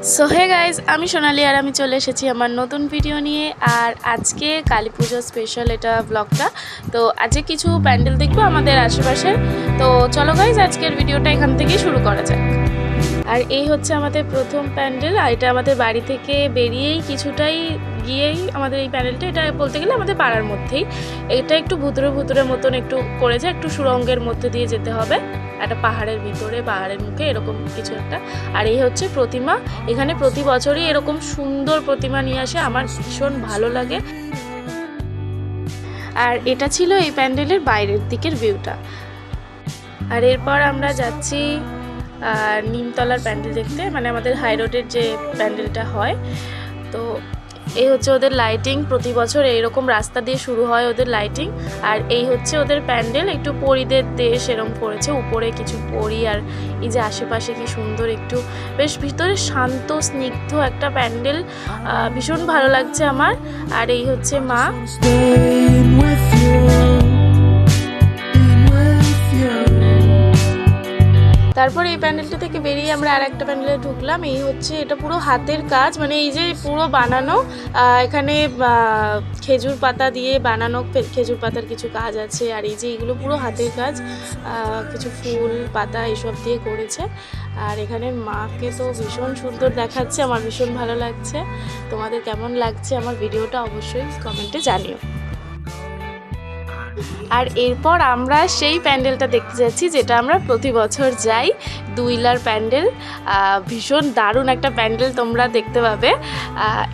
So hey guys, আমি সোনালি আর আমি চলে এসেছি আমার নতুন ভিডিও নিয়ে। আর আজকে কালী পুজো স্পেশাল এটা ব্লগটা। তো আজকে কিছু প্যান্ডেল দেখবো আমাদের আশেপাশের। তো চলো গাইজ, আজকের ভিডিওটা এখান থেকেই শুরু করা যাক। আর এই হচ্ছে আমাদের প্রথম প্যান্ডেল। আর এটা আমাদের বাড়ি থেকে বেরিয়েই কিছুটাই গিয়েই আমাদের এই প্যান্ডেলটা, এটা বলতে গেলে আমাদের পাড়ার মধ্যেই। এটা একটু ভুতুরে মতন একটু করেছে, একটু সুড়ঙ্গের মধ্যে দিয়ে যেতে হবে, একটা পাহাড়ের ভিতরে, পাহাড়ের মুখে এরকম কিছু একটা। আর এই হচ্ছে প্রতিমা। এখানে প্রতি বছরই এরকম সুন্দর প্রতিমা নিয়ে আসে, আমার ভীষণ ভালো লাগে। আর এটা ছিল এই প্যান্ডেলের বাইরের দিকের ভিউটা। আর এরপর আমরা যাচ্ছি নিমতলার প্যান্ডেল দেখতে, মানে আমাদের হাই রোডের যে প্যান্ডেলটা হয়। তো এই হচ্ছে ওদের লাইটিং, প্রতি বছর এইরকম রাস্তা দিয়ে শুরু হয় ওদের লাইটিং। আর এই হচ্ছে ওদের প্যান্ডেল, একটু পরীদের দেশ এরকম করেছে, উপরে কিছু পরী। আর এই যে আশেপাশে কি সুন্দর, একটু বেশ ভিতরে শান্ত স্নিগ্ধ একটা প্যান্ডেল, ভীষণ ভালো লাগছে আমার। আর এই হচ্ছে মা। তারপর এই প্যান্ডেলটা থেকে বেরিয়ে আমরা আর একটা প্যান্ডেলে ঢুকলাম। এই হচ্ছে, এটা পুরো হাতের কাজ, মানে এই যে পুরো বানানো, এখানে খেজুর পাতা দিয়ে বানানো, খেজুর পাতার কিছু কাজ আছে। আর এই যে এগুলো পুরো হাতের কাজ, কিছু ফুল পাতা এসব দিয়ে করেছে। আর এখানে মাকে তো ভীষণ সুন্দর দেখাচ্ছে, আমার ভীষণ ভালো লাগছে। তোমাদের কেমন লাগছে আমার ভিডিওটা অবশ্যই কমেন্টে জানিও। আর এরপর আমরা সেই প্যান্ডেলটা দেখতে যাচ্ছি যেটা আমরা প্রতি বছর যাই, দুইলার প্যান্ডেল। ভীষণ দারুণ একটা প্যান্ডেল, তোমরা দেখতে পাবে।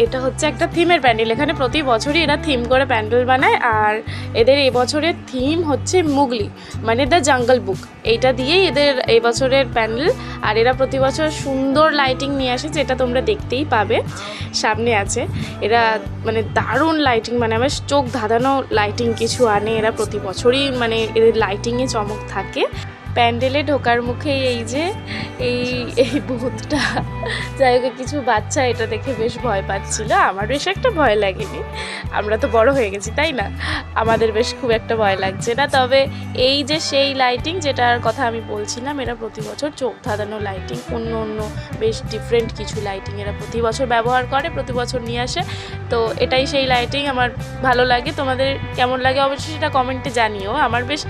এটা হচ্ছে একটা থিমের প্যান্ডেল, এখানে প্রতি বছরই এরা থিম করে প্যান্ডেল বানায়। আর এদের এই বছরের থিম হচ্ছে মুগলি, মানে দ্য জাঙ্গল বুক, এইটা দিয়েই এদের এই বছরের প্যান্ডেল। আর এরা প্রতি বছর সুন্দর লাইটিং নিয়ে আসে, যেটা তোমরা দেখতেই পাবে সামনে আছে। এরা মানে দারুণ লাইটিং, মানে আমার চোখ ধাঁধানো লাইটিং কিছু আনে এরা প্রতি বছরই, মানে এদের লাইটিংয়ে চমক থাকে। প্যান্ডেলে ঢোকার মুখে এই যে এই ভূতটা, যাই হোক কিছু বাচ্চা এটা দেখে বেশ ভয় পাচ্ছিল, আমার বেশ একটা ভয় লাগেনি, আমরা তো বড় হয়ে গেছি তাই না, আমাদের বেশ খুব একটা ভয় লাগছে না। তবে এই যে সেই লাইটিং যেটার কথা আমি বলছিলাম, এরা প্রতি বছর চোখ ধাঁধানো লাইটিং, অন্য বেশ ডিফারেন্ট কিছু লাইটিং এরা প্রতি বছর ব্যবহার করে, প্রতি বছর নিয়ে আসে। তো এটাই সেই লাইটিং, আমার ভালো লাগে। তোমাদের কেমন লাগে অবশ্যই সেটা কমেন্টে জানিও। আমার বেশ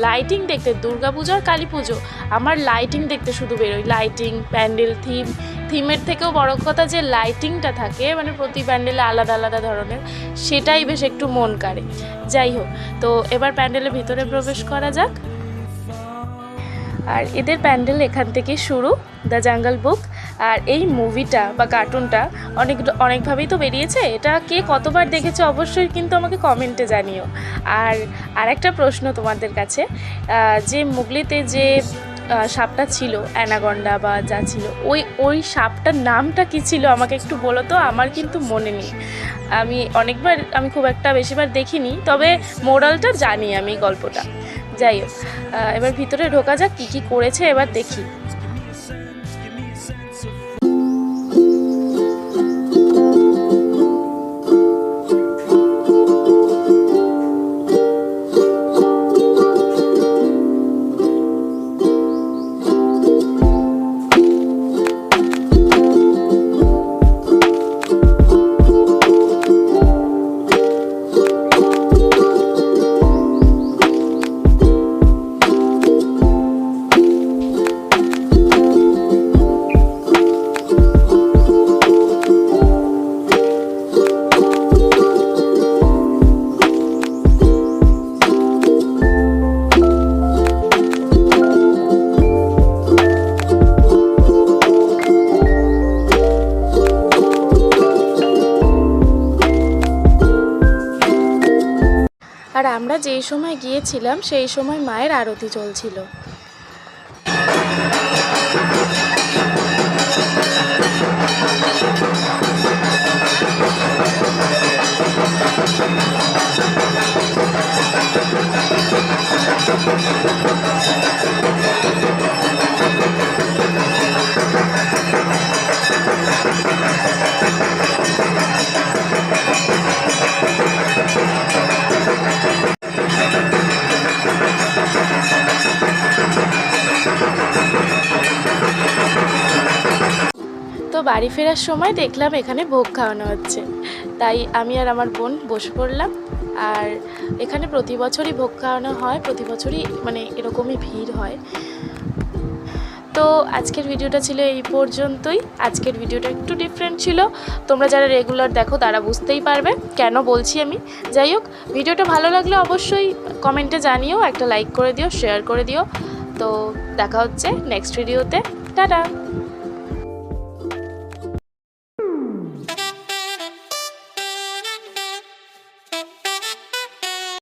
লাইটিং দেখতে, দুর্গাপুজো আর কালী পুজো আমার লাইটিং দেখতে শুধু বেরোয়, লাইটিং, প্যান্ডেল, থিমের থেকেও বড় কথা যে লাইটিংটা থাকে, মানে প্রতি প্যান্ডেলে আলাদা আলাদা ধরনের, সেটাই বেশ একটু মন কাড়ে। যাই হোক, তো এবার প্যান্ডেলের ভিতরে প্রবেশ করা যাক। আর এদের প্যান্ডেল এখান থেকে শুরু, দ্য জাঙ্গল বুক। আর এই মুভিটা বা কার্টুনটা অনেকভাবেই তো বেরিয়েছে, এটা কে কতবার দেখেছে অবশ্যই কিন্তু আমাকে কমেন্টে জানিও। আর একটা প্রশ্ন তোমাদের কাছে, যে মুগলিতে যে সাপটা ছিল, অ্যানাকন্ডা বা যা ছিল, ওই সাপটার নামটা কী ছিল আমাকে একটু বলো তো, আমার কিন্তু মনে নেই। আমি খুব একটা বেশিবার দেখিনি, তবে মোরালটা জানি আমি, গল্পটা। যাই হোক, এবার ভিতরে ঢোকা যাক, কী কী করেছে এবার দেখি। আর আমরা যেই সময় গিয়েছিলাম সেই সময় মায়ের আরতি চলছিল। বাড়ি ফেরার সময় দেখলাম এখানে ভোগ খাওয়ানো হচ্ছে, তাই আমি আর আমার বোন বসে পড়লাম। আর এখানে প্রতি বছরই ভোগ খাওয়ানো হয়, প্রতি বছরই মানে এরকমই ভিড় হয়। তো আজকের ভিডিওটা ছিল এই পর্যন্তই। আজকের ভিডিওটা একটু ডিফারেন্ট ছিল, তোমরা যারা রেগুলার দেখো তারা বুঝতেই পারবে কেন বলছি আমি। যাই হোক, ভিডিওটা ভালো লাগলে অবশ্যই কমেন্টে জানিও, একটা লাইক করে দিও, শেয়ার করে দিও। তো দেখা হচ্ছে নেক্সট ভিডিওতে। টাটা।